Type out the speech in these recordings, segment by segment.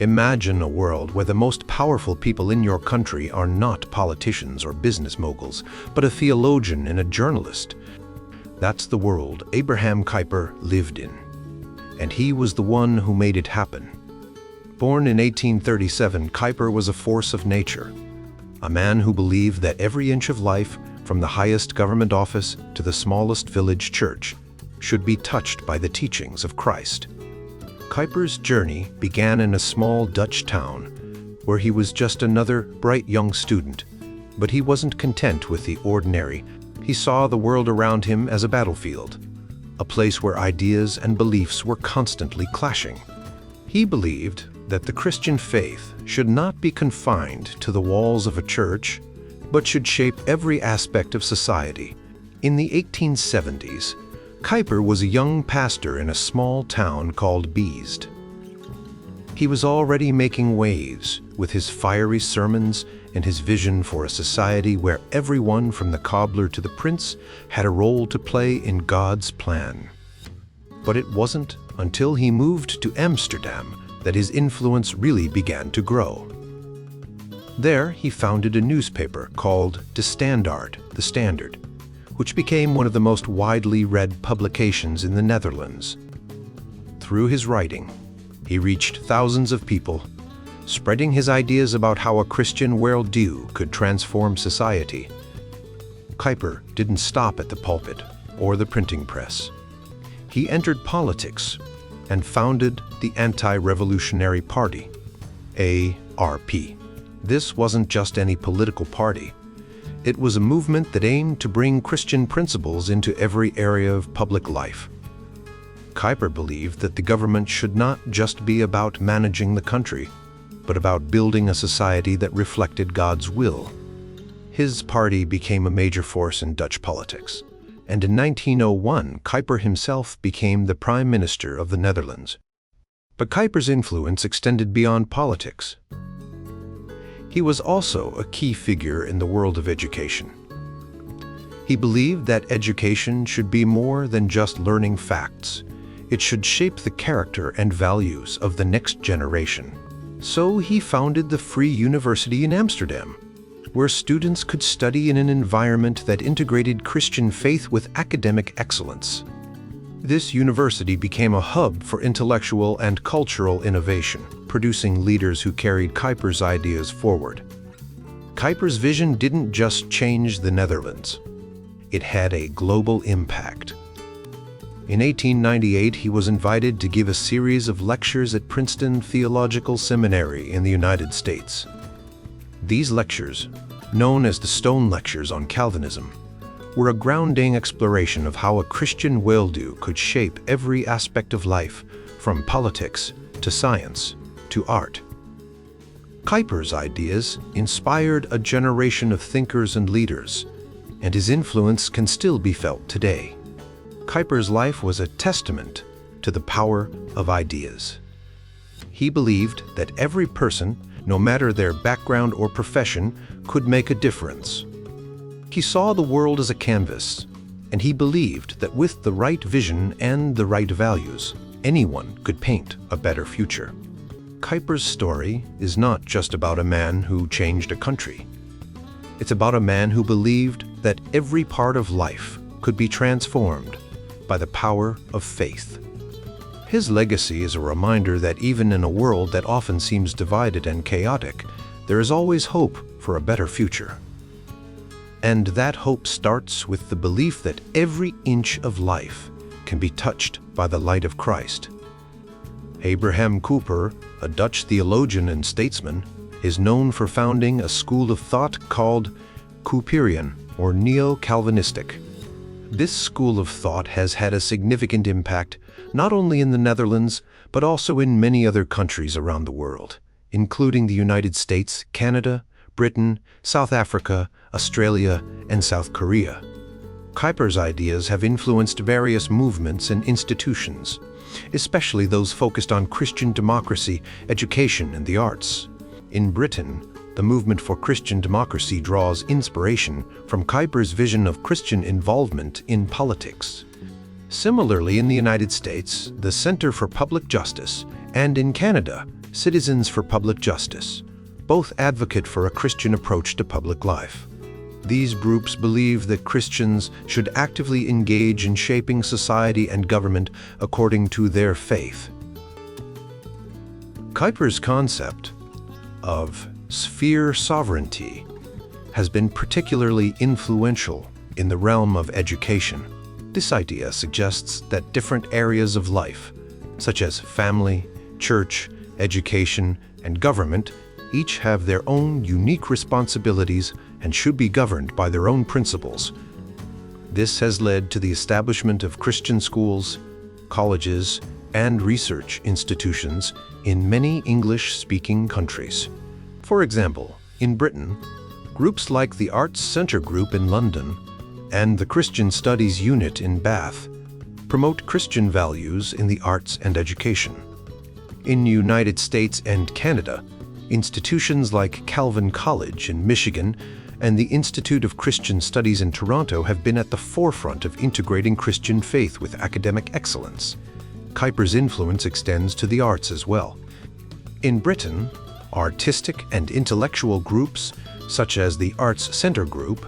Imagine a world where the most powerful people in your country are not politicians or business moguls, but a theologian and a journalist. That's the world Abraham Kuyper lived in. And he was the one who made it happen. Born in 1837, Kuyper was a force of nature. A man who believed that every inch of life, from the highest government office to the smallest village church, should be touched by the teachings of Christ. Kuyper's journey began in a small Dutch town, where he was just another bright young student. But he wasn't content with the ordinary. He saw the world around him as a battlefield, a place where ideas and beliefs were constantly clashing. He believed that the Christian faith should not be confined to the walls of a church, but should shape every aspect of society. In the 1870s, Kuyper was a young pastor in a small town called Beesd. He was already making waves with his fiery sermons and his vision for a society where everyone from the cobbler to the prince had a role to play in God's plan. But it wasn't until he moved to Amsterdam that his influence really began to grow. There, he founded a newspaper called De Standaard, the Standard, which became one of the most widely read publications in the Netherlands. Through his writing, he reached thousands of people, spreading his ideas about how a Christian worldview could transform society. Kuyper didn't stop at the pulpit or the printing press. He entered politics and founded the Anti-Revolutionary Party, ARP. This wasn't just any political party. It was a movement that aimed to bring Christian principles into every area of public life. Kuyper believed that the government should not just be about managing the country, but about building a society that reflected God's will. His party became a major force in Dutch politics, and in 1901, Kuyper himself became the Prime Minister of the Netherlands. But Kuyper's influence extended beyond politics. He was also a key figure in the world of education. He believed that education should be more than just learning facts. It should shape the character and values of the next generation. So he founded the Free University in Amsterdam, where students could study in an environment that integrated Christian faith with academic excellence. This university became a hub for intellectual and cultural innovation, producing leaders who carried Kuyper's ideas forward. Kuyper's vision didn't just change the Netherlands. It had a global impact. In 1898, he was invited to give a series of lectures at Princeton Theological Seminary in the United States. These lectures, known as the Stone Lectures on Calvinism, were a grounding exploration of how a Christian worldview could shape every aspect of life, from politics to science to art. Kuyper's ideas inspired a generation of thinkers and leaders, and his influence can still be felt today. Kuyper's life was a testament to the power of ideas. He believed that every person, no matter their background or profession, could make a difference. He saw the world as a canvas, and he believed that with the right vision and the right values, anyone could paint a better future. Kuyper's story is not just about a man who changed a country. It's about a man who believed that every part of life could be transformed by the power of faith. His legacy is a reminder that even in a world that often seems divided and chaotic, there is always hope for a better future. And that hope starts with the belief that every inch of life can be touched by the light of Christ. Abraham Kuyper, a Dutch theologian and statesman, is known for founding a school of thought called Kuyperian, or neo-Calvinistic. This school of thought has had a significant impact not only in the Netherlands, but also in many other countries around the world, including the United States, Canada, Britain, South Africa, Australia, and South Korea. Kuyper's ideas have influenced various movements and institutions, especially those focused on Christian democracy, education, and the arts. In Britain, the movement for Christian democracy draws inspiration from Kuyper's vision of Christian involvement in politics. Similarly, in the United States, the Center for Public Justice, and in Canada, Citizens for Public Justice. Both advocate for a Christian approach to public life. These groups believe that Christians should actively engage in shaping society and government according to their faith. Kuyper's concept of sphere sovereignty has been particularly influential in the realm of education. This idea suggests that different areas of life, such as family, church, education, and government, each have their own unique responsibilities and should be governed by their own principles. This has led to the establishment of Christian schools, colleges, and research institutions in many English-speaking countries. For example, in Britain, groups like the Arts Centre Group in London and the Christian Studies Unit in Bath promote Christian values in the arts and education. In the United States and Canada, institutions like Calvin College in Michigan and the Institute of Christian Studies in Toronto have been at the forefront of integrating Christian faith with academic excellence. Kuyper's influence extends to the arts as well. In Britain, artistic and intellectual groups such as the Arts Centre Group,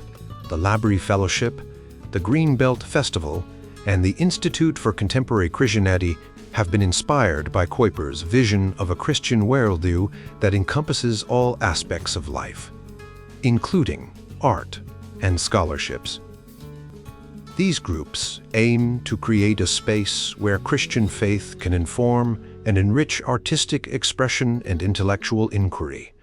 the Laborie Fellowship, the Green Belt Festival, and the Institute for Contemporary Christianity have been inspired by Kuyper's vision of a Christian worldview that encompasses all aspects of life, including art and scholarships. These groups aim to create a space where Christian faith can inform and enrich artistic expression and intellectual inquiry.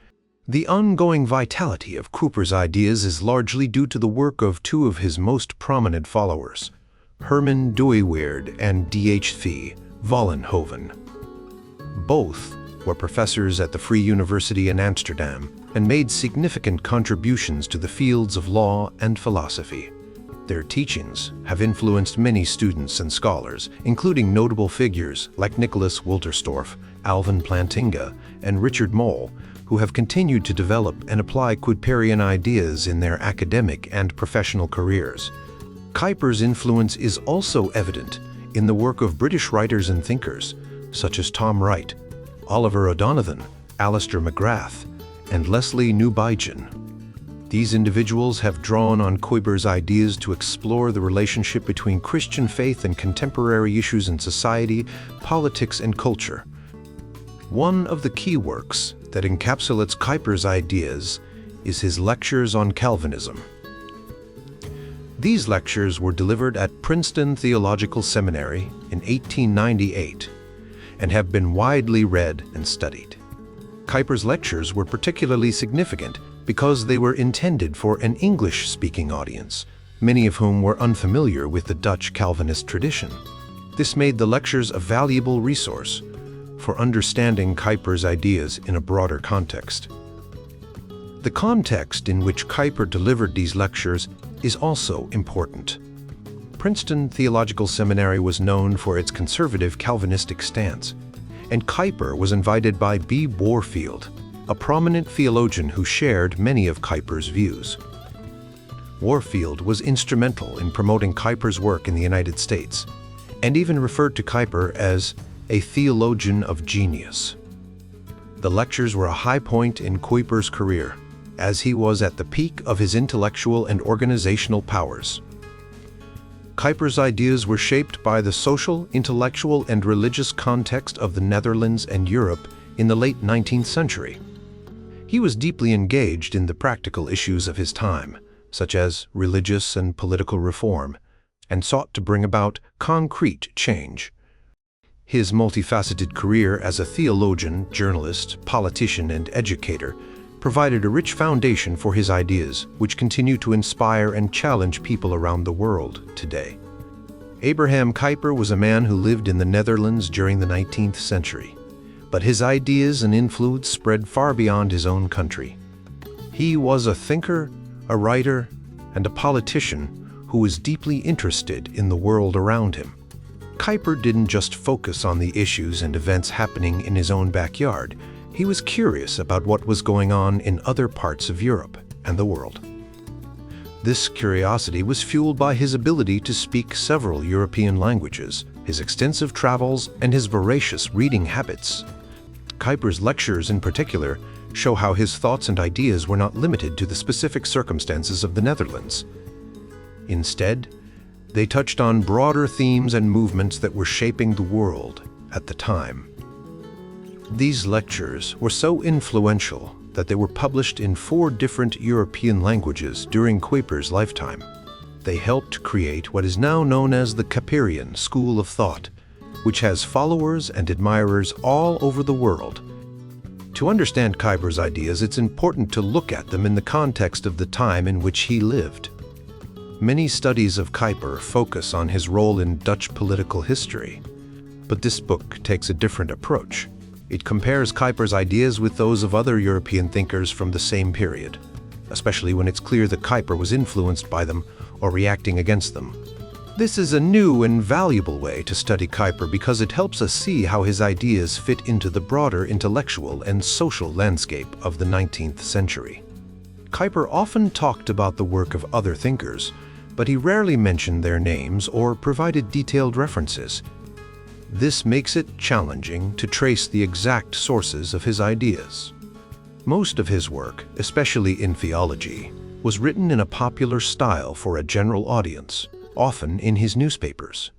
The ongoing vitality of Kuyper's ideas is largely due to the work of two of his most prominent followers, Herman Dooyeweerd and D.H.V. Vollenhoven. Both were professors at the Free University in Amsterdam and made significant contributions to the fields of law and philosophy. Their teachings have influenced many students and scholars, including notable figures like Nicholas Wolterstorff, Alvin Plantinga, and Richard Mole, who have continued to develop and apply Kuyperian ideas in their academic and professional careers. Kuyper's influence is also evident in the work of British writers and thinkers, such as Tom Wright, Oliver O'Donovan, Alistair McGrath, and Leslie Newbigin. These individuals have drawn on Kuyper's ideas to explore the relationship between Christian faith and contemporary issues in society, politics, and culture. One of the key works that encapsulates Kuyper's ideas is his lectures on Calvinism. These lectures were delivered at Princeton Theological Seminary in 1898 and have been widely read and studied. Kuyper's lectures were particularly significant because they were intended for an English-speaking audience, many of whom were unfamiliar with the Dutch Calvinist tradition. This made the lectures a valuable resource for understanding Kuyper's ideas in a broader context. The context in which Kuyper delivered these lectures is also important. Princeton Theological Seminary was known for its conservative Calvinistic stance, and Kuyper was invited by B. Warfield, a prominent theologian who shared many of Kuyper's views. Warfield was instrumental in promoting Kuyper's work in the United States, and even referred to Kuyper as a theologian of genius. The lectures were a high point in Kuyper's career, as he was at the peak of his intellectual and organizational powers. Kuyper's ideas were shaped by the social, intellectual, and religious context of the Netherlands and Europe in the late 19th century. He was deeply engaged in the practical issues of his time, such as religious and political reform, and sought to bring about concrete change. His multifaceted career as a theologian, journalist, politician, and educator provided a rich foundation for his ideas, which continue to inspire and challenge people around the world today. Abraham Kuyper was a man who lived in the Netherlands during the 19th century, but his ideas and influence spread far beyond his own country. He was a thinker, a writer, and a politician who was deeply interested in the world around him. Kuyper didn't just focus on the issues and events happening in his own backyard. He was curious about what was going on in other parts of Europe and the world. This curiosity was fueled by his ability to speak several European languages, his extensive travels, and his voracious reading habits. Kuyper's lectures in particular show how his thoughts and ideas were not limited to the specific circumstances of the Netherlands. Instead, they touched on broader themes and movements that were shaping the world at the time. These lectures were so influential that they were published in 4 different European languages during Kuyper's lifetime. They helped create what is now known as the Kuyperian school of thought, which has followers and admirers all over the world. To understand Kuyper's ideas, it's important to look at them in the context of the time in which he lived. Many studies of Kuyper focus on his role in Dutch political history, but this book takes a different approach. It compares Kuyper's ideas with those of other European thinkers from the same period, especially when it's clear that Kuyper was influenced by them or reacting against them. This is a new and valuable way to study Kuyper because it helps us see how his ideas fit into the broader intellectual and social landscape of the 19th century. Kuyper often talked about the work of other thinkers, but he rarely mentioned their names or provided detailed references. This makes it challenging to trace the exact sources of his ideas. Most of his work, especially in theology, was written in a popular style for a general audience, often in his newspapers.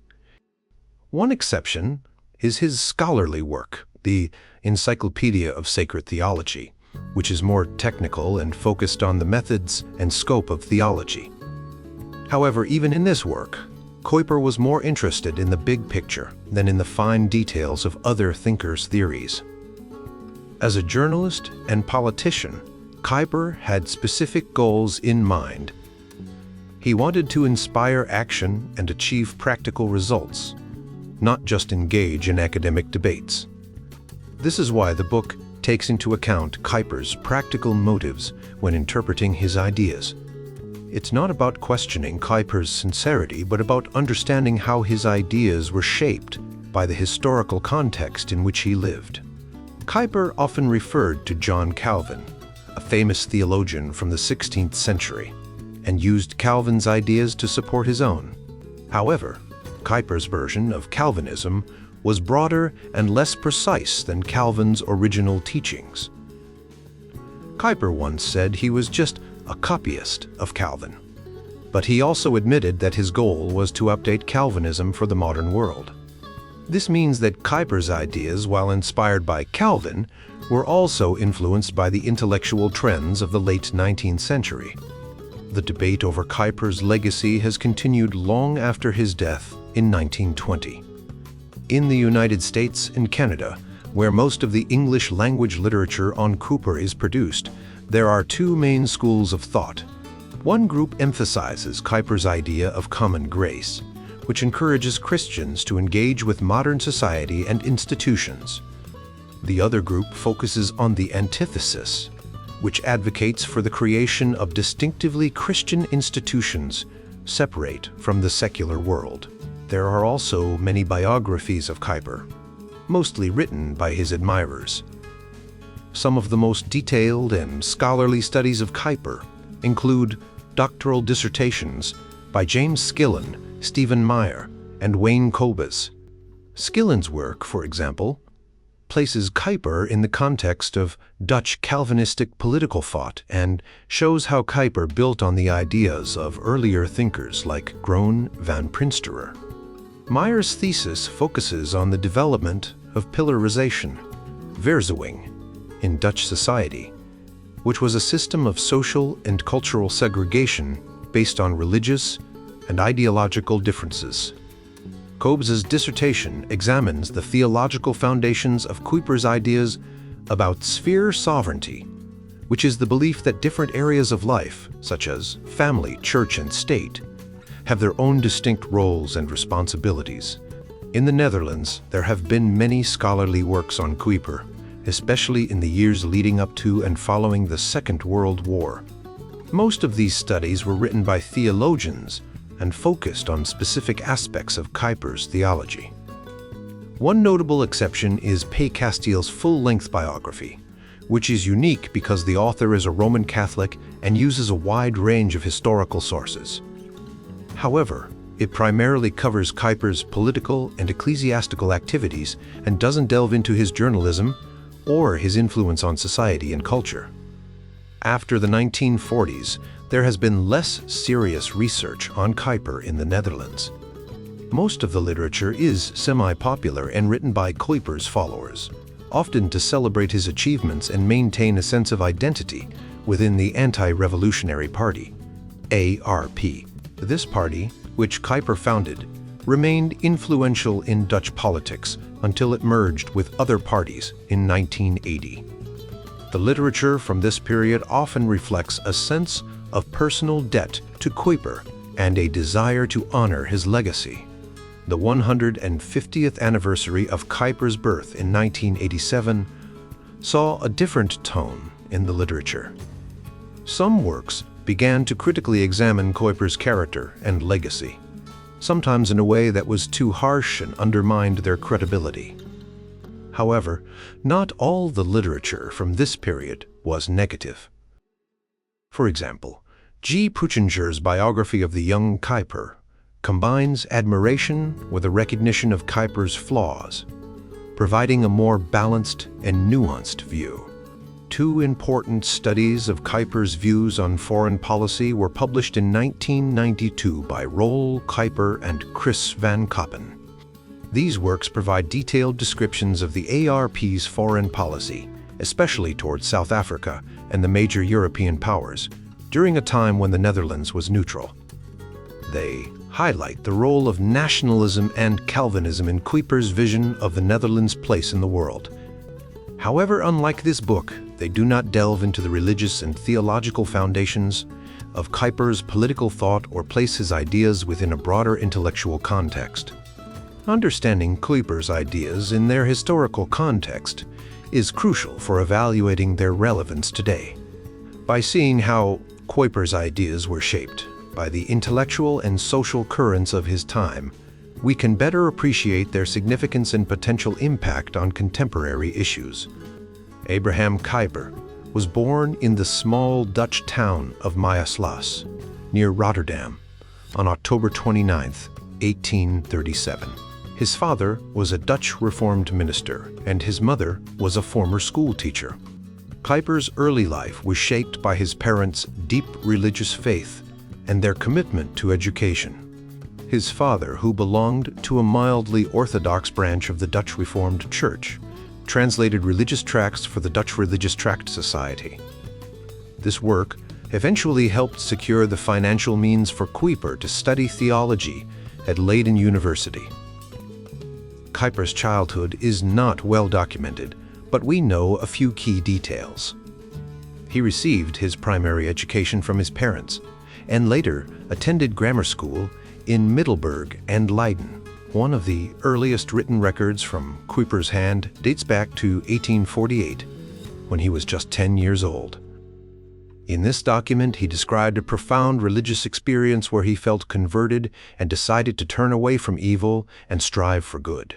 One exception is his scholarly work, the Encyclopedia of Sacred Theology, which is more technical and focused on the methods and scope of theology. However, even in this work, Kuyper was more interested in the big picture than in the fine details of other thinkers' theories. As a journalist and politician, Kuyper had specific goals in mind. He wanted to inspire action and achieve practical results, not just engage in academic debates. This is why the book takes into account Kuyper's practical motives when interpreting his ideas. It's not about questioning Kuyper's sincerity, but about understanding how his ideas were shaped by the historical context in which he lived. Kuyper often referred to John Calvin, a famous theologian from the 16th century, and used Calvin's ideas to support his own. However, Kuyper's version of Calvinism was broader and less precise than Calvin's original teachings. Kuyper once said he was just a copyist of Calvin, but he also admitted that his goal was to update Calvinism for the modern world. This means that Kuyper's ideas, while inspired by Calvin, were also influenced by the intellectual trends of the late 19th century. The debate over Kuyper's legacy has continued long after his death in 1920. In the United States and Canada, where most of the English language literature on Kuyper is produced, there are 2 main schools of thought. One group emphasizes Kuyper's idea of common grace, which encourages Christians to engage with modern society and institutions. The other group focuses on the antithesis, which advocates for the creation of distinctively Christian institutions separate from the secular world. There are also many biographies of Kuyper, mostly written by his admirers. Some of the most detailed and scholarly studies of Kuyper include doctoral dissertations by James Skillen, Stephen Meyer, and Wayne Kobes. Skillen's work, for example, places Kuyper in the context of Dutch Calvinistic political thought and shows how Kuyper built on the ideas of earlier thinkers like Groen van Prinsterer. Meyer's thesis focuses on the development of pillarization, verzuwing, in Dutch society, which was a system of social and cultural segregation based on religious and ideological differences. Kobes's dissertation examines the theological foundations of Kuyper's ideas about sphere sovereignty, which is the belief that different areas of life, such as family, church, and state, have their own distinct roles and responsibilities. In the Netherlands, there have been many scholarly works on Kuyper, especially in the years leading up to and following the Second World War. Most of these studies were written by theologians and focused on specific aspects of Kuyper's theology. One notable exception is Pay Castiel's full-length biography, which is unique because the author is a Roman Catholic and uses a wide range of historical sources. However, it primarily covers Kuyper's political and ecclesiastical activities and doesn't delve into his journalism or his influence on society and culture. After the 1940s, there has been less serious research on Kuyper in the Netherlands. Most of the literature is semi-popular and written by Kuyper's followers, often to celebrate his achievements and maintain a sense of identity within the Anti-Revolutionary Party, ARP. This party, which Kuyper founded, remained influential in Dutch politics until it merged with other parties in 1980. The literature from this period often reflects a sense of personal debt to Kuyper and a desire to honor his legacy. The 150th anniversary of Kuyper's birth in 1987 saw a different tone in the literature. Some works began to critically examine Kuyper's character and legacy, sometimes in a way that was too harsh and undermined their credibility. However, not all the literature from this period was negative. For example, G. Puchinger's biography of the young Kuyper combines admiration with a recognition of Kuyper's flaws, providing a more balanced and nuanced view. Two important studies of Kuyper's views on foreign policy were published in 1992 by Roel Kuyper and Chris van Koppen. These works provide detailed descriptions of the ARP's foreign policy, especially towards South Africa and the major European powers, during a time when the Netherlands was neutral. They highlight the role of nationalism and Calvinism in Kuyper's vision of the Netherlands' place in the world. However, unlike this book, they do not delve into the religious and theological foundations of Kuyper's political thought or place his ideas within a broader intellectual context. Understanding Kuyper's ideas in their historical context is crucial for evaluating their relevance today. By seeing how Kuyper's ideas were shaped by the intellectual and social currents of his time, we can better appreciate their significance and potential impact on contemporary issues. Abraham Kuyper was born in the small Dutch town of Maasluis, near Rotterdam, on October 29, 1837. His father was a Dutch Reformed minister, and his mother was a former schoolteacher. Kuyper's early life was shaped by his parents' deep religious faith and their commitment to education. His father, who belonged to a mildly orthodox branch of the Dutch Reformed Church, translated religious tracts for the Dutch Religious Tract Society. This work eventually helped secure the financial means for Kuyper to study theology at Leiden University. Kuyper's childhood is not well documented, but we know a few key details. He received his primary education from his parents, and later attended grammar school in Middelburg and Leiden. One of the earliest written records from Kuyper's hand dates back to 1848, when he was just 10 years old. In this document, he described a profound religious experience where he felt converted and decided to turn away from evil and strive for good.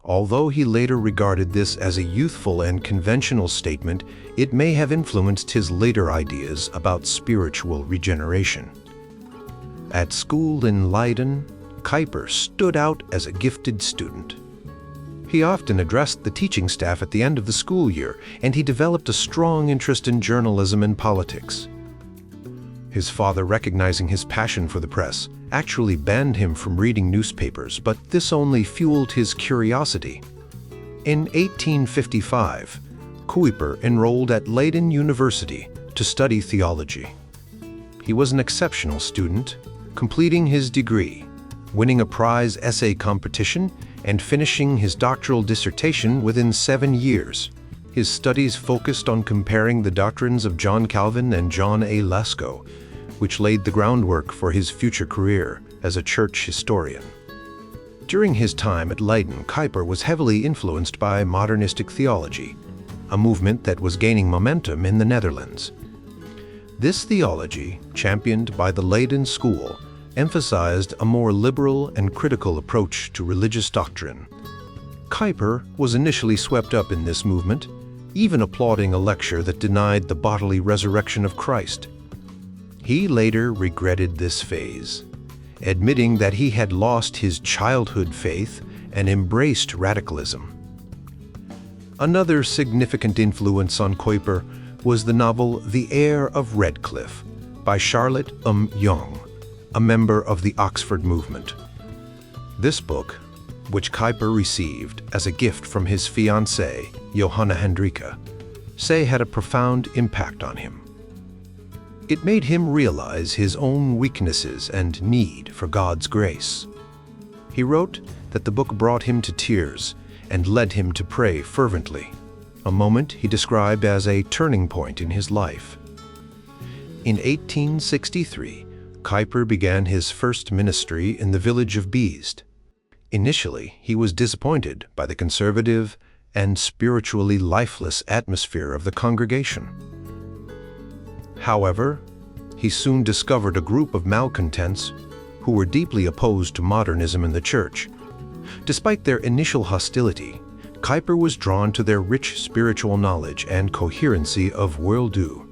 Although he later regarded this as a youthful and conventional statement, it may have influenced his later ideas about spiritual regeneration. At school in Leiden, Kuyper stood out as a gifted student. He often addressed the teaching staff at the end of the school year, and he developed a strong interest in journalism and politics. His father, recognizing his passion for the press, actually banned him from reading newspapers, but this only fueled his curiosity. In 1855, Kuyper enrolled at Leiden University to study theology. He was an exceptional student, completing his degree, winning a prize essay competition, and finishing his doctoral dissertation within 7 years. His studies focused on comparing the doctrines of John Calvin and John A. Lasco, which laid the groundwork for his future career as a church historian. During his time at Leiden, Kuyper was heavily influenced by modernistic theology, a movement that was gaining momentum in the Netherlands. This theology, championed by the Leiden School, emphasized a more liberal and critical approach to religious doctrine. Kuyper was initially swept up in this movement, even applauding a lecture that denied the bodily resurrection of Christ. He later regretted this phase, admitting that he had lost his childhood faith and embraced radicalism. Another significant influence on Kuyper was the novel The Heir of Redcliffe by Charlotte Young, a member of the Oxford movement. This book, which Kuyper received as a gift from his fiancée, Johanna Hendrika, had a profound impact on him. It made him realize his own weaknesses and need for God's grace. He wrote that the book brought him to tears and led him to pray fervently, a moment he described as a turning point in his life. In 1863, Kuyper began his first ministry in the village of Beesd. Initially, he was disappointed by the conservative and spiritually lifeless atmosphere of the congregation. However, he soon discovered a group of malcontents who were deeply opposed to modernism in the church. Despite their initial hostility, Kuyper was drawn to their rich spiritual knowledge and coherency of worldview.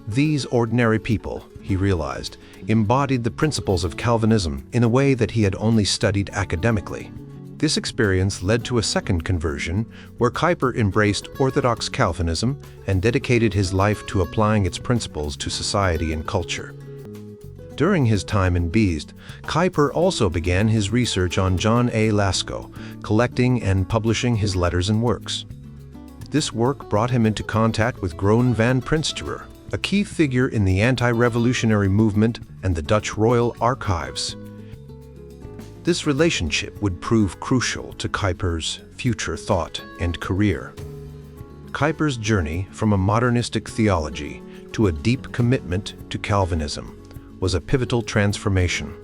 These ordinary people, he realized, embodied the principles of Calvinism in a way that he had only studied academically. This experience led to a second conversion, where Kuyper embraced Orthodox Calvinism and dedicated his life to applying its principles to society and culture. During his time in Beesd, Kuyper also began his research on John A. Lasco, collecting and publishing his letters and works. This work brought him into contact with Groen van Prinsterer, a key figure in the anti-revolutionary movement and the Dutch Royal Archives. This relationship would prove crucial to Kuyper's future thought and career. Kuyper's journey from a modernistic theology to a deep commitment to Calvinism was a pivotal transformation.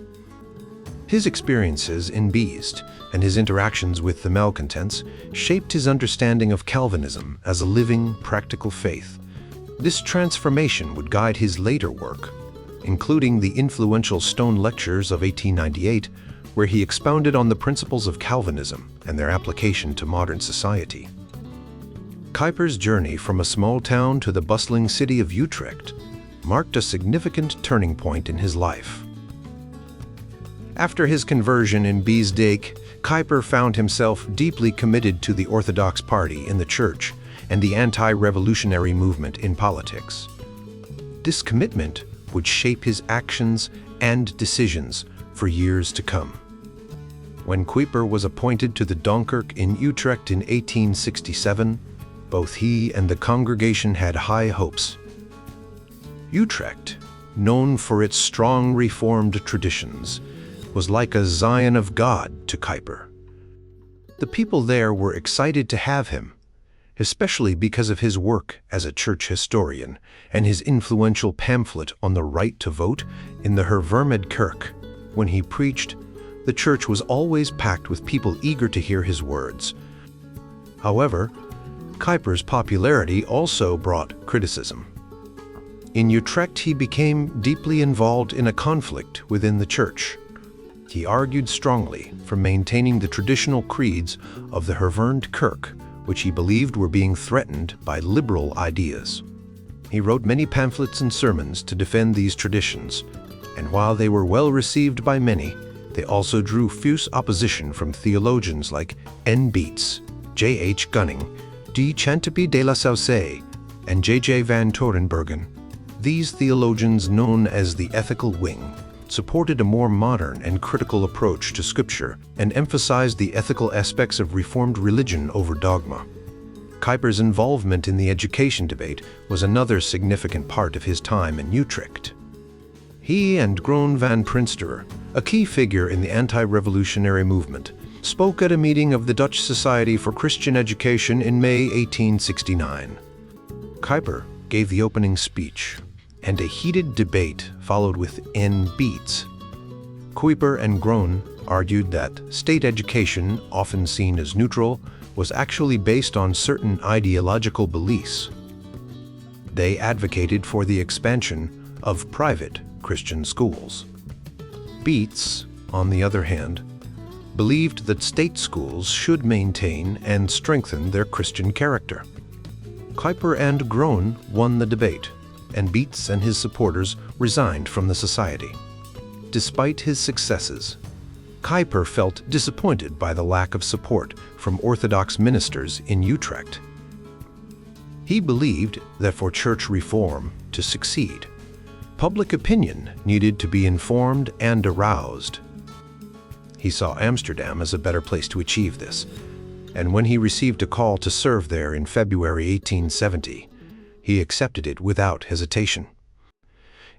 His experiences in Beesd and his interactions with the malcontents shaped his understanding of Calvinism as a living, practical faith. This transformation would guide his later work, including the influential Stone Lectures of 1898, where he expounded on the principles of Calvinism and their application to modern society. Kuyper's journey from a small town to the bustling city of Utrecht marked a significant turning point in his life. After his conversion in Beesdijk, Kuyper found himself deeply committed to the Orthodox Party in the church and the anti-revolutionary movement in politics. This commitment would shape his actions and decisions for years to come. When Kuyper was appointed to the Domkerk in Utrecht in 1867, both he and the congregation had high hopes. Utrecht, known for its strong Reformed traditions, was like a Zion of God to Kuyper. The people there were excited to have him, especially because of his work as a church historian and his influential pamphlet on the right to vote in the Hervormde Kerk. When he preached, the church was always packed with people eager to hear his words. However, Kuyper's popularity also brought criticism. In Utrecht, he became deeply involved in a conflict within the church. He argued strongly for maintaining the traditional creeds of the Hervormde Kerk, which he believed were being threatened by liberal ideas. He wrote many pamphlets and sermons to defend these traditions, and while they were well received by many, they also drew fierce opposition from theologians like N. Beets, J. H. Gunning, D. Chantepie de la Saussay, and J. J. van Torenbergen. These theologians, known as the ethical wing, supported a more modern and critical approach to Scripture and emphasized the ethical aspects of Reformed religion over dogma. Kuyper's involvement in the education debate was another significant part of his time in Utrecht. He and Groen van Prinsterer, a key figure in the anti-revolutionary movement, spoke at a meeting of the Dutch Society for Christian Education in May 1869. Kuyper gave the opening speech, and a heated debate followed with N. Beets. Kuyper and Groen argued that state education, often seen as neutral, was actually based on certain ideological beliefs. They advocated for the expansion of private Christian schools. Beets, on the other hand, believed that state schools should maintain and strengthen their Christian character. Kuyper and Groen won the debate, and Beets and his supporters resigned from the society. Despite his successes, Kuyper felt disappointed by the lack of support from Orthodox ministers in Utrecht He believed that for church reform to succeed, public opinion needed to be informed and aroused. He saw Amsterdam as a better place to achieve this, and when he received a call to serve there in February 1870, he accepted it without hesitation.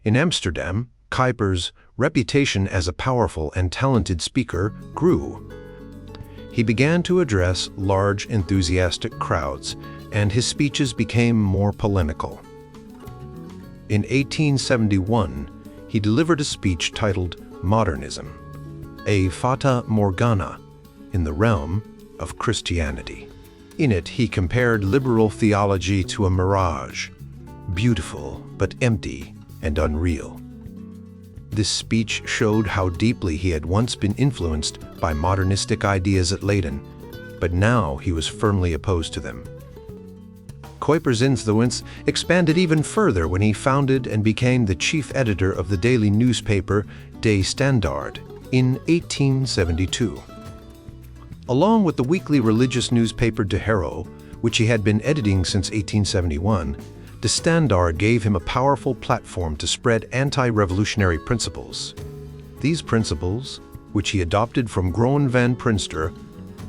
In Amsterdam, Kuyper's reputation as a powerful and talented speaker grew. He began to address large, enthusiastic crowds, and his speeches became more polemical. In 1871, he delivered a speech titled Modernism, a fata morgana in the realm of Christianity. In it, he compared liberal theology to a mirage, beautiful but empty and unreal. This speech showed how deeply he had once been influenced by modernistic ideas at Leyden, but now he was firmly opposed to them. Kuyper's influence expanded even further when he founded and became the chief editor of the daily newspaper De Standaard in 1872. Along with the weekly religious newspaper De Hero, which he had been editing since 1871, De Standaard gave him a powerful platform to spread anti-revolutionary principles. These principles, which he adopted from Groen van Prinster,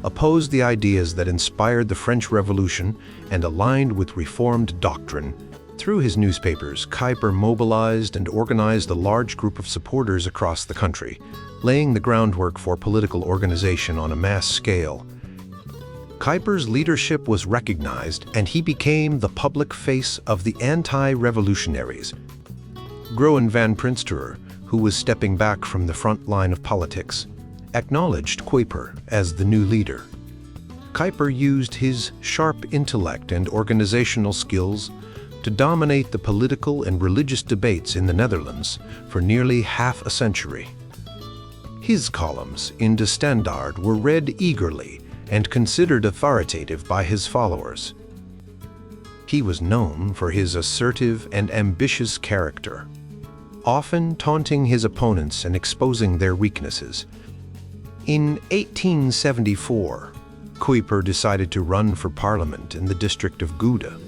opposed the ideas that inspired the French Revolution and aligned with Reformed doctrine. Through his newspapers, Kuyper mobilized and organized a large group of supporters across the country, laying the groundwork for political organization on a mass scale. Kuyper's leadership was recognized, and he became the public face of the anti-revolutionaries. Groen van Prinsterer, who was stepping back from the front line of politics, acknowledged Kuyper as the new leader. Kuyper used his sharp intellect and organizational skills to dominate the political and religious debates in the Netherlands for nearly half a century. His columns in De Standaard were read eagerly and considered authoritative by his followers. He was known for his assertive and ambitious character, often taunting his opponents and exposing their weaknesses. In 1874, Kuyper decided to run for parliament in the district of Gouda.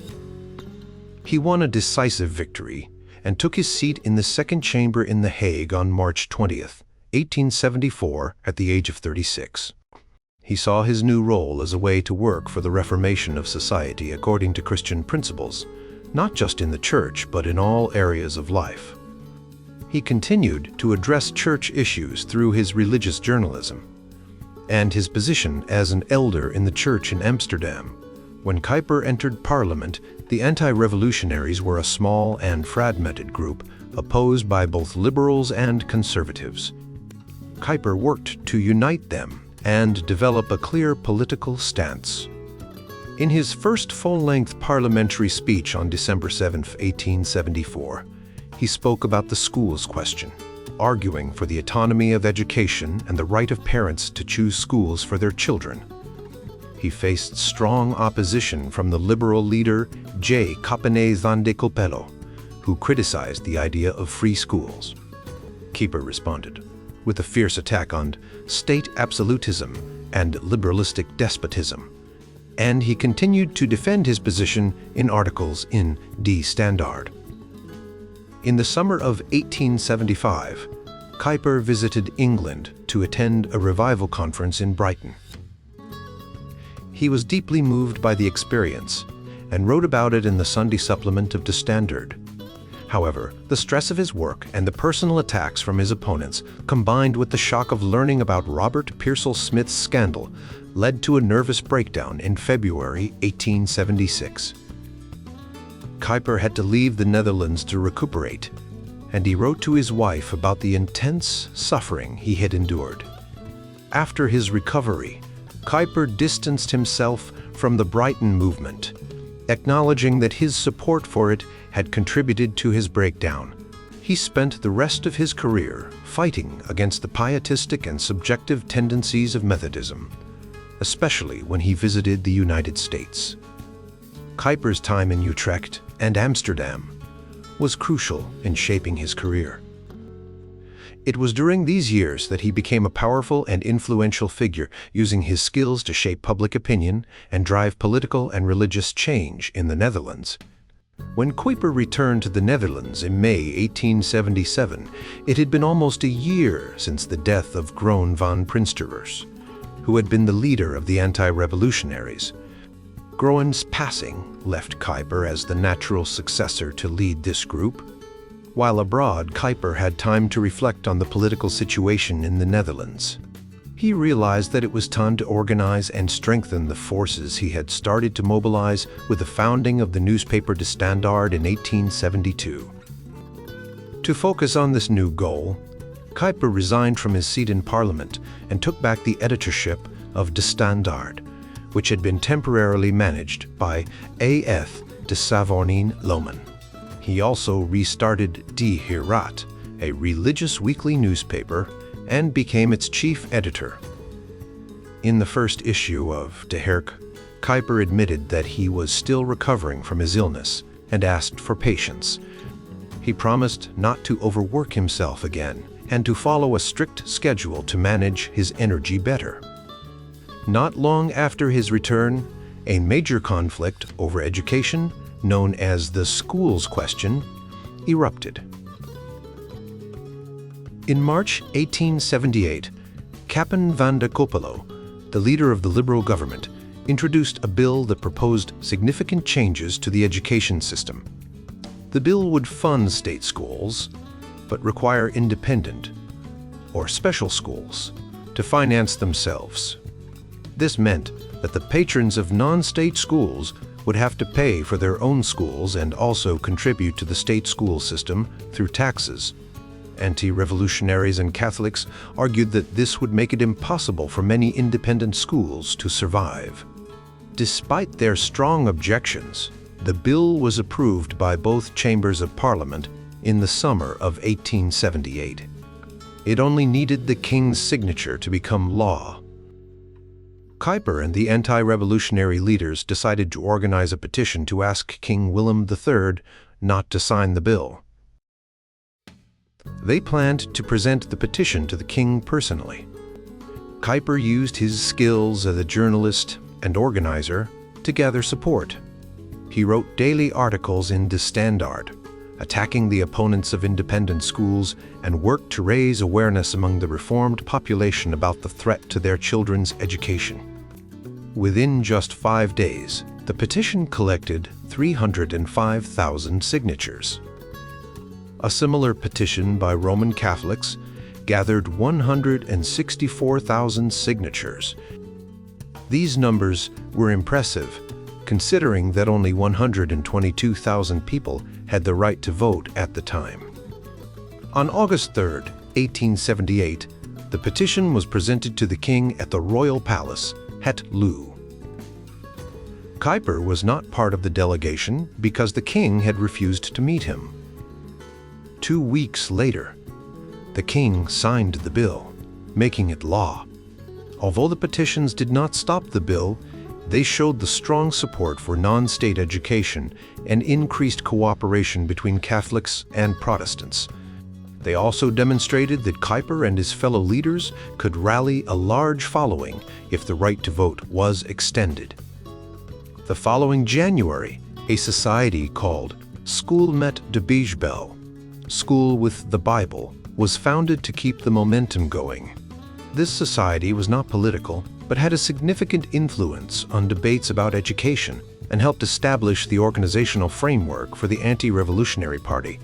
He won a decisive victory and took his seat in the second chamber in The Hague on March 20th, 1874, at the age of 36. He saw his new role as a way to work for the reformation of society according to Christian principles, not just in the church, but in all areas of life. He continued to address church issues through his religious journalism and his position as an elder in the church in Amsterdam. When Kuyper entered Parliament, the anti-revolutionaries were a small and fragmented group opposed by both liberals and conservatives. Kuyper worked to unite them and develop a clear political stance. In his first full-length parliamentary speech on December 7, 1874, he spoke about the schools question, arguing for the autonomy of education and the right of parents to choose schools for their children. He faced strong opposition from the liberal leader J. Coppene van de Coppello, who criticized the idea of free schools. Kuyper responded with a fierce attack on state absolutism and liberalistic despotism, and he continued to defend his position in articles in De Standaard. In the summer of 1875, Kuyper visited England to attend a revival conference in Brighton. He was deeply moved by the experience and wrote about it in the Sunday supplement of De Standaard. However, the stress of his work and the personal attacks from his opponents, combined with the shock of learning about Robert Pearsall Smith's scandal, led to a nervous breakdown in February 1876. Kuyper had to leave the Netherlands to recuperate, and he wrote to his wife about the intense suffering he had endured. After his recovery, Kuyper distanced himself from the Brighton movement, acknowledging that his support for it had contributed to his breakdown. He spent the rest of his career fighting against the pietistic and subjective tendencies of Methodism, especially when he visited the United States. Kuyper's time in Utrecht and Amsterdam was crucial in shaping his career. It was during these years that he became a powerful and influential figure, using his skills to shape public opinion and drive political and religious change in the Netherlands. When Kuyper returned to the Netherlands in May 1877, it had been almost a year since the death of Groen van Prinsterer, who had been the leader of the anti-revolutionaries. Groen's passing left Kuyper as the natural successor to lead this group. While abroad, Kuyper had time to reflect on the political situation in the Netherlands. He realized that it was time to organize and strengthen the forces he had started to mobilize with the founding of the newspaper De Standaard in 1872. To focus on this new goal, Kuyper resigned from his seat in Parliament and took back the editorship of De Standaard, which had been temporarily managed by A.F. de Savornin-Lohman. He also restarted Die Heraut, a religious weekly newspaper, and became its chief editor. In the first issue of De Herk, Kuyper admitted that he was still recovering from his illness and asked for patience. He promised not to overwork himself again and to follow a strict schedule to manage his energy better. Not long after his return, a major conflict over education, known as the schools question, erupted. In March 1878, Capen van de Coppelo, the leader of the Liberal government, introduced a bill that proposed significant changes to the education system. The bill would fund state schools, but require independent or special schools to finance themselves. This meant that the patrons of non-state schools would have to pay for their own schools and also contribute to the state school system through taxes. Anti-revolutionaries and Catholics argued that this would make it impossible for many independent schools to survive. Despite their strong objections, the bill was approved by both chambers of Parliament in the summer of 1878. It only needed the king's signature to become law. Kuyper and the anti-revolutionary leaders decided to organize a petition to ask King Willem III not to sign the bill. They planned to present the petition to the king personally. Kuyper used his skills as a journalist and organizer to gather support. He wrote daily articles in De Standaard, attacking the opponents of independent schools, and worked to raise awareness among the reformed population about the threat to their children's education. Within just 5 days, the petition collected 305,000 signatures. A similar petition by Roman Catholics gathered 164,000 signatures. These numbers were impressive, considering that only 122,000 people had the right to vote at the time. On August 3, 1878, the petition was presented to the king at the Royal Palace, Het Loo. Kuyper was not part of the delegation because the king had refused to meet him. 2 weeks later, the king signed the bill, making it law. Although the petitions did not stop the bill, they showed the strong support for non-state education and increased cooperation between Catholics and Protestants. They also demonstrated that Kuyper and his fellow leaders could rally a large following if the right to vote was extended. The following January, a society called School met de Bijbel, School with the Bible, was founded to keep the momentum going. This society was not political, but had a significant influence on debates about education and helped establish the organizational framework for the Anti-Revolutionary Party,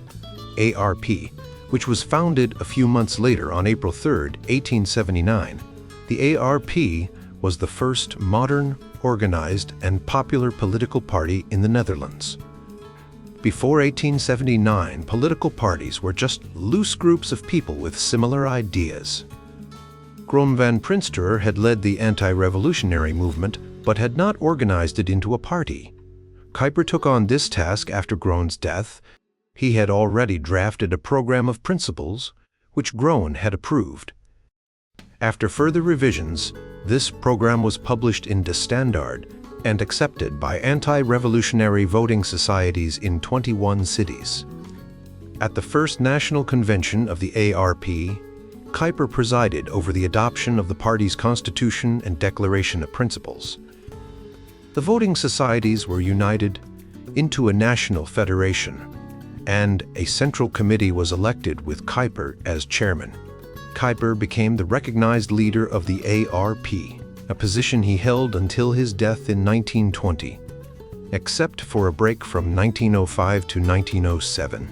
ARP, which was founded a few months later on April 3, 1879. The ARP was the first modern, organized, and popular political party in the Netherlands. Before 1879, political parties were just loose groups of people with similar ideas. Groen van Prinsterer had led the anti-revolutionary movement, but had not organized it into a party. Kuyper took on this task after Groen's death. He had already drafted a program of principles, which Groen had approved. After further revisions, this program was published in De Standaard and accepted by anti-revolutionary voting societies in 21 cities. At the first national convention of the ARP, Kuyper presided over the adoption of the party's constitution and declaration of principles. The voting societies were united into a national federation, and a central committee was elected with Kuyper as chairman. Kuyper became the recognized leader of the ARP, a position he held until his death in 1920, except for a break from 1905 to 1907.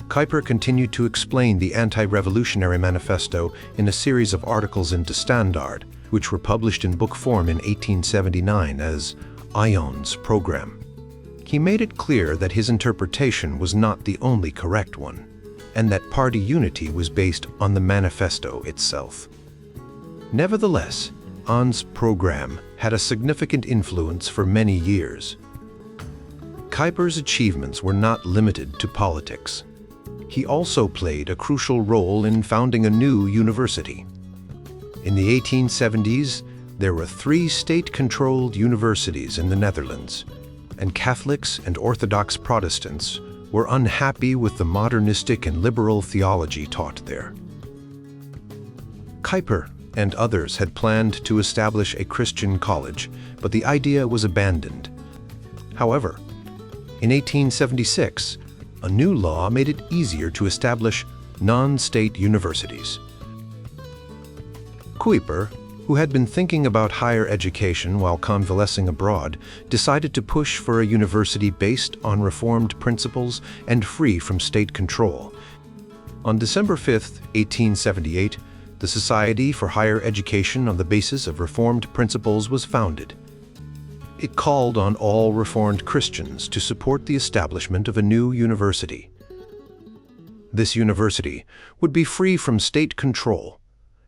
Kuyper continued to explain the anti-revolutionary manifesto in a series of articles in De Standaard, which were published in book form in 1879 as Ion's Program. He made it clear that his interpretation was not the only correct one, and that party unity was based on the manifesto itself. Nevertheless, Ion's program had a significant influence for many years. Kuyper's achievements were not limited to politics. He also played a crucial role in founding a new university. In the 1870s, there were 3 state-controlled universities in the Netherlands, and Catholics and Orthodox Protestants were unhappy with the modernistic and liberal theology taught there. Kuyper and others had planned to establish a Christian college, but the idea was abandoned. However, in 1876, a new law made it easier to establish non-state universities. Kuyper, who had been thinking about higher education while convalescing abroad, decided to push for a university based on Reformed principles and free from state control. On December 5, 1878, the Society for Higher Education on the basis of Reformed principles was founded. It called on all Reformed Christians to support the establishment of a new university. This university would be free from state control,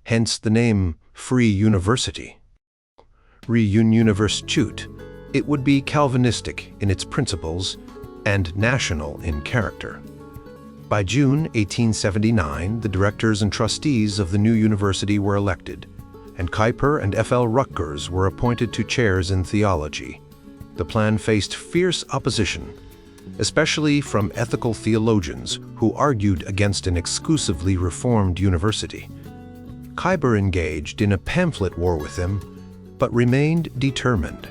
hence the name Free University. Reuniversiteit. It would be Calvinistic in its principles and national in character. By June 1879, the directors and trustees of the new university were elected, and Kuyper and F.L. Rutgers were appointed to chairs in theology. The plan faced fierce opposition, especially from ethical theologians who argued against an exclusively Reformed university. Kuyper engaged in a pamphlet war with them, but remained determined.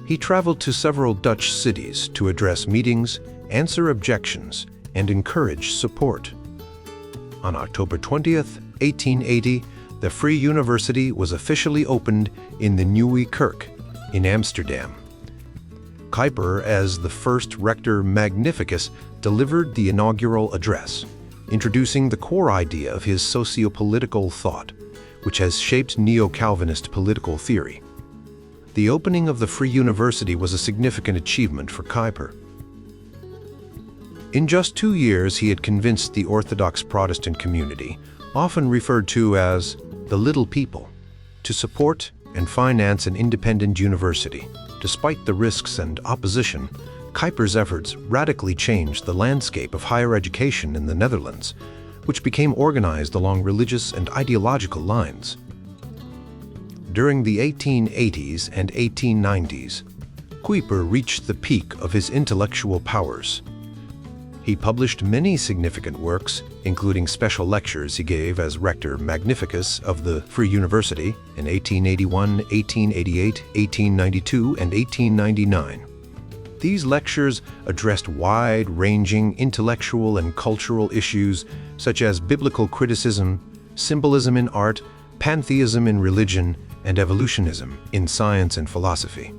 He traveled to several Dutch cities to address meetings, answer objections, and encourage support. On October 20th, 1880, the Free University was officially opened in the Nieuwe Kerk in Amsterdam. Kuyper, as the first rector magnificus, delivered the inaugural address, introducing the core idea of his socio-political thought, which has shaped neo-Calvinist political theory. The opening of the Free University was a significant achievement for Kuyper. In just 2 years, he had convinced the Orthodox Protestant community, often referred to as the little people, to support and finance an independent university. Despite the risks and opposition, Kuyper's efforts radically changed the landscape of higher education in the Netherlands, which became organized along religious and ideological lines. During the 1880s and 1890s, Kuyper reached the peak of his intellectual powers. He published many significant works, including special lectures he gave as rector magnificus of the Free University in 1881, 1888, 1892, and 1899. These lectures addressed wide-ranging intellectual and cultural issues such as biblical criticism, symbolism in art, pantheism in religion, and evolutionism in science and philosophy.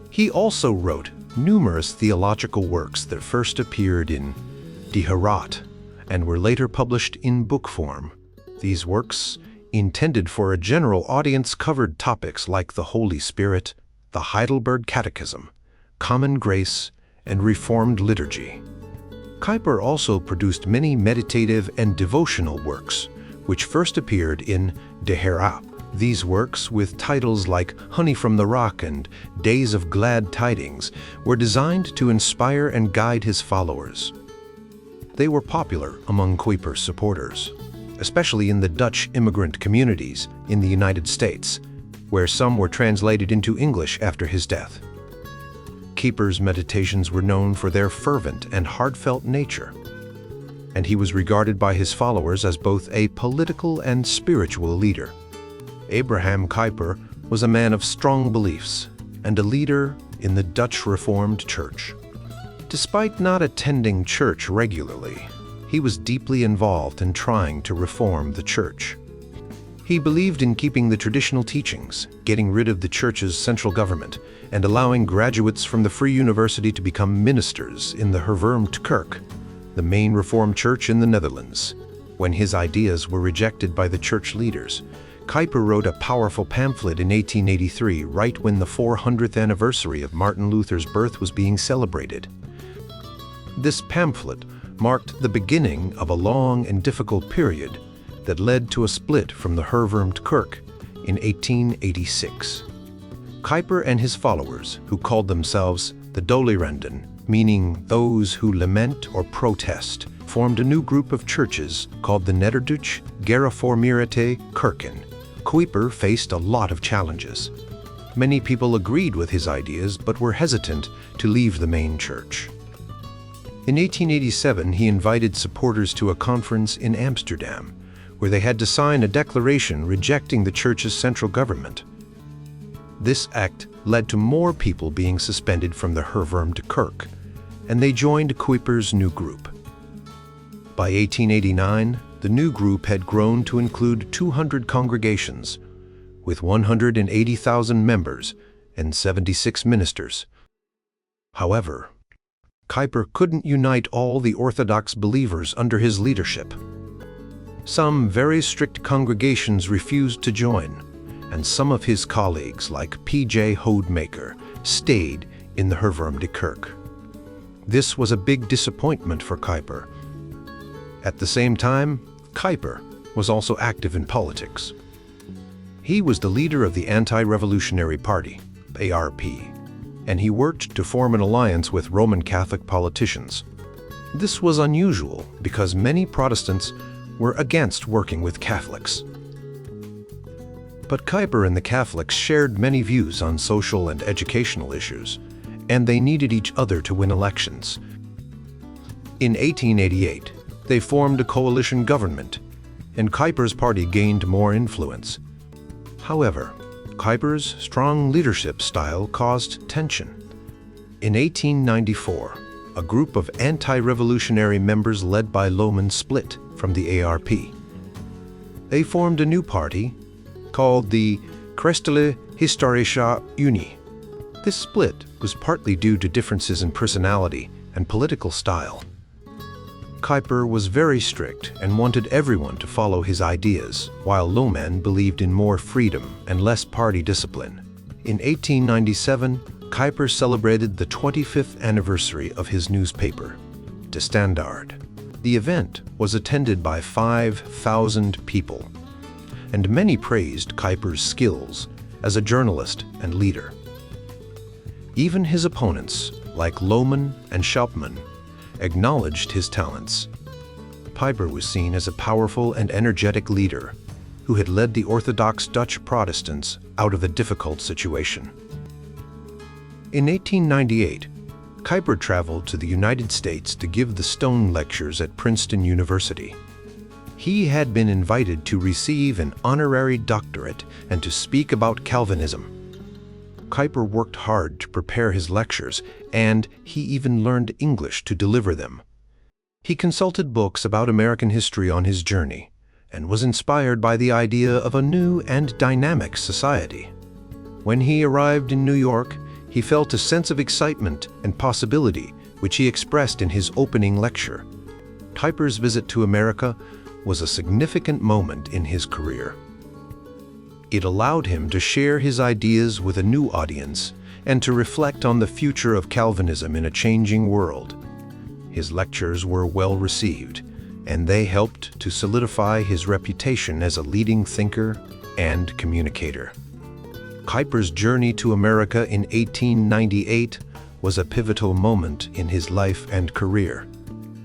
He also wrote numerous theological works that first appeared in Die Herat and were later published in book form. These works, intended for a general audience, covered topics like the Holy Spirit, the Heidelberg Catechism, Common Grace, and Reformed liturgy. Kuyper also produced many meditative and devotional works, which first appeared in De Herat. These works, with titles like Honey from the Rock and Days of Glad Tidings, were designed to inspire and guide his followers. They were popular among Kuyper's supporters, especially in the Dutch immigrant communities in the United States, where some were translated into English after his death. Kuyper's meditations were known for their fervent and heartfelt nature, and he was regarded by his followers as both a political and spiritual leader. Abraham Kuyper was a man of strong beliefs and a leader in the Dutch Reformed Church. Despite not attending church regularly, he was deeply involved in trying to reform the church. He believed in keeping the traditional teachings, getting rid of the church's central government, and allowing graduates from the Free University to become ministers in the Hervormd Kerk, the main Reformed church in the Netherlands. When his ideas were rejected by the church leaders, Kuyper wrote a powerful pamphlet in 1883, right when the 400th anniversary of Martin Luther's birth was being celebrated. This pamphlet marked the beginning of a long and difficult period that led to a split from the Hervormd Kerk in 1886. Kuyper and his followers, who called themselves the Tolerenden, meaning those who lament or protest, formed a new group of churches called the Nederduitsch Gereformeerde Kerken. Kuyper faced a lot of challenges. Many people agreed with his ideas but were hesitant to leave the main church. In 1887, he invited supporters to a conference in Amsterdam, where they had to sign a declaration rejecting the church's central government. This act led to more people being suspended from the Hervormd Kerk, and they joined Kuyper's new group. By 1889, the new group had grown to include 200 congregations, with 180,000 members and 76 ministers. However, Kuyper couldn't unite all the Orthodox believers under his leadership. Some very strict congregations refused to join, and some of his colleagues, like P.J. Hodemaker, stayed in the Hervormde Kerk. This was a big disappointment for Kuyper. At the same time, Kuyper was also active in politics. He was the leader of the Anti-Revolutionary Party, ARP, and he worked to form an alliance with Roman Catholic politicians. This was unusual because many Protestants were against working with Catholics. But Kuyper and the Catholics shared many views on social and educational issues, and they needed each other to win elections. In 1888, they formed a coalition government, and Kuyper's party gained more influence. However, Kuyper's strong leadership style caused tension. In 1894, a group of anti-revolutionary members led by Lohman split from the ARP. They formed a new party called the Christelijke Historische Unie. This split was partly due to differences in personality and political style. Kuyper was very strict and wanted everyone to follow his ideas, while Lohman believed in more freedom and less party discipline. In 1897, Kuyper celebrated the 25th anniversary of his newspaper, De Standaard. The event was attended by 5,000 people, and many praised Kuyper's skills as a journalist and leader. Even his opponents, like Lohman and Schopman, acknowledged his talents. Kuyper was seen as a powerful and energetic leader who had led the Orthodox Dutch Protestants out of a difficult situation. In 1898, Kuyper traveled to the United States to give the Stone Lectures at Princeton University. He had been invited to receive an honorary doctorate and to speak about Calvinism. Kuyper worked hard to prepare his lectures, and he even learned English to deliver them. He consulted books about American history on his journey, and was inspired by the idea of a new and dynamic society. When he arrived in New York, he felt a sense of excitement and possibility, which he expressed in his opening lecture. Kuyper's visit to America was a significant moment in his career. It allowed him to share his ideas with a new audience and to reflect on the future of Calvinism in a changing world. His lectures were well received, and they helped to solidify his reputation as a leading thinker and communicator. Kuyper's journey to America in 1898 was a pivotal moment in his life and career.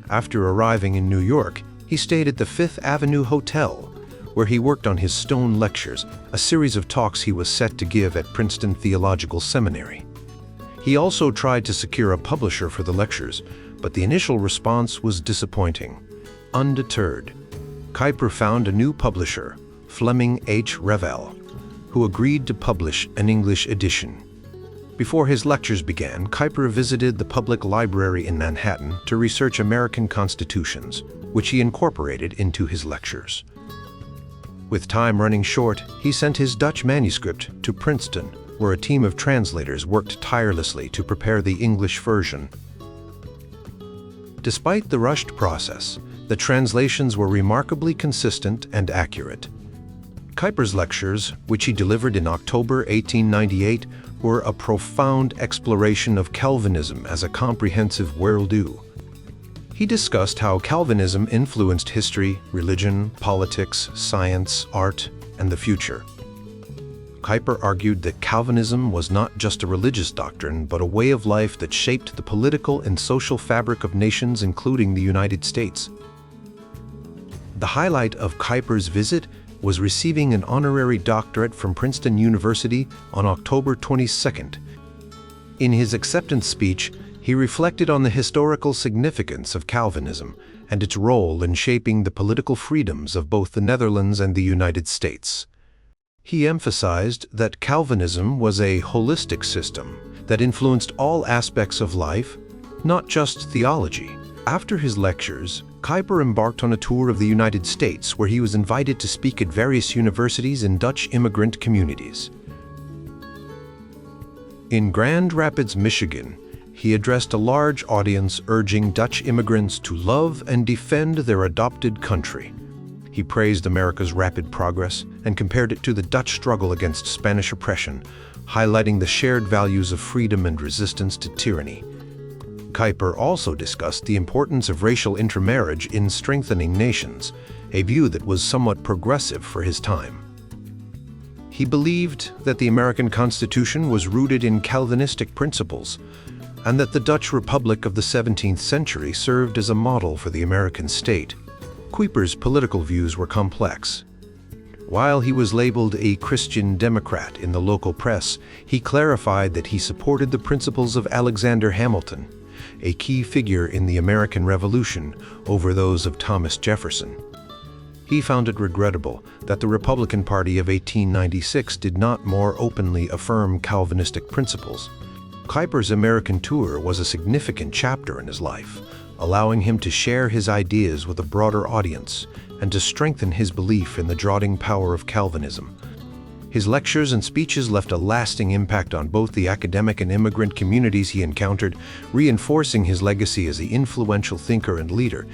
After arriving in New York, he stayed at the Fifth Avenue Hotel, where he worked on his Stone Lectures, a series of talks he was set to give at Princeton Theological Seminary. He also tried to secure a publisher for the lectures, but the initial response was disappointing. Undeterred, Kuyper found a new publisher, Fleming H. Revell, who agreed to publish an English edition. Before his lectures began, Kuyper visited the public library in Manhattan to research American constitutions, which he incorporated into his lectures. With time running short, he sent his Dutch manuscript to Princeton, where a team of translators worked tirelessly to prepare the English version. Despite the rushed process, the translations were remarkably consistent and accurate. Kuyper's lectures, which he delivered in October 1898, were a profound exploration of Calvinism as a comprehensive worldview. He discussed how Calvinism influenced history, religion, politics, science, art, and the future. Kuyper argued that Calvinism was not just a religious doctrine, but a way of life that shaped the political and social fabric of nations, including the United States. The highlight of Kuyper's visit was receiving an honorary doctorate from Princeton University on October 22nd. In his acceptance speech, he reflected on the historical significance of Calvinism and its role in shaping the political freedoms of both the Netherlands and the United States. He emphasized that Calvinism was a holistic system that influenced all aspects of life, not just theology. After his lectures, Kuyper embarked on a tour of the United States where he was invited to speak at various universities and Dutch immigrant communities. In Grand Rapids, Michigan, he addressed a large audience urging Dutch immigrants to love and defend their adopted country. He praised America's rapid progress and compared it to the Dutch struggle against Spanish oppression, highlighting the shared values of freedom and resistance to tyranny. Kuyper also discussed the importance of racial intermarriage in strengthening nations, a view that was somewhat progressive for his time. He believed that the American Constitution was rooted in Calvinistic principles, and that the Dutch Republic of the 17th century served as a model for the American state. Kuyper's political views were complex. While he was labeled a Christian Democrat in the local press, he clarified that he supported the principles of Alexander Hamilton, a key figure in the American Revolution, over those of Thomas Jefferson. He found it regrettable that the Republican Party of 1896 did not more openly affirm Calvinistic principles. Kuyper's American tour was a significant chapter in his life, allowing him to share his ideas with a broader audience and to strengthen his belief in the drawing power of Calvinism. His lectures and speeches left a lasting impact on both the academic and immigrant communities he encountered, reinforcing his legacy as an influential thinker and leader.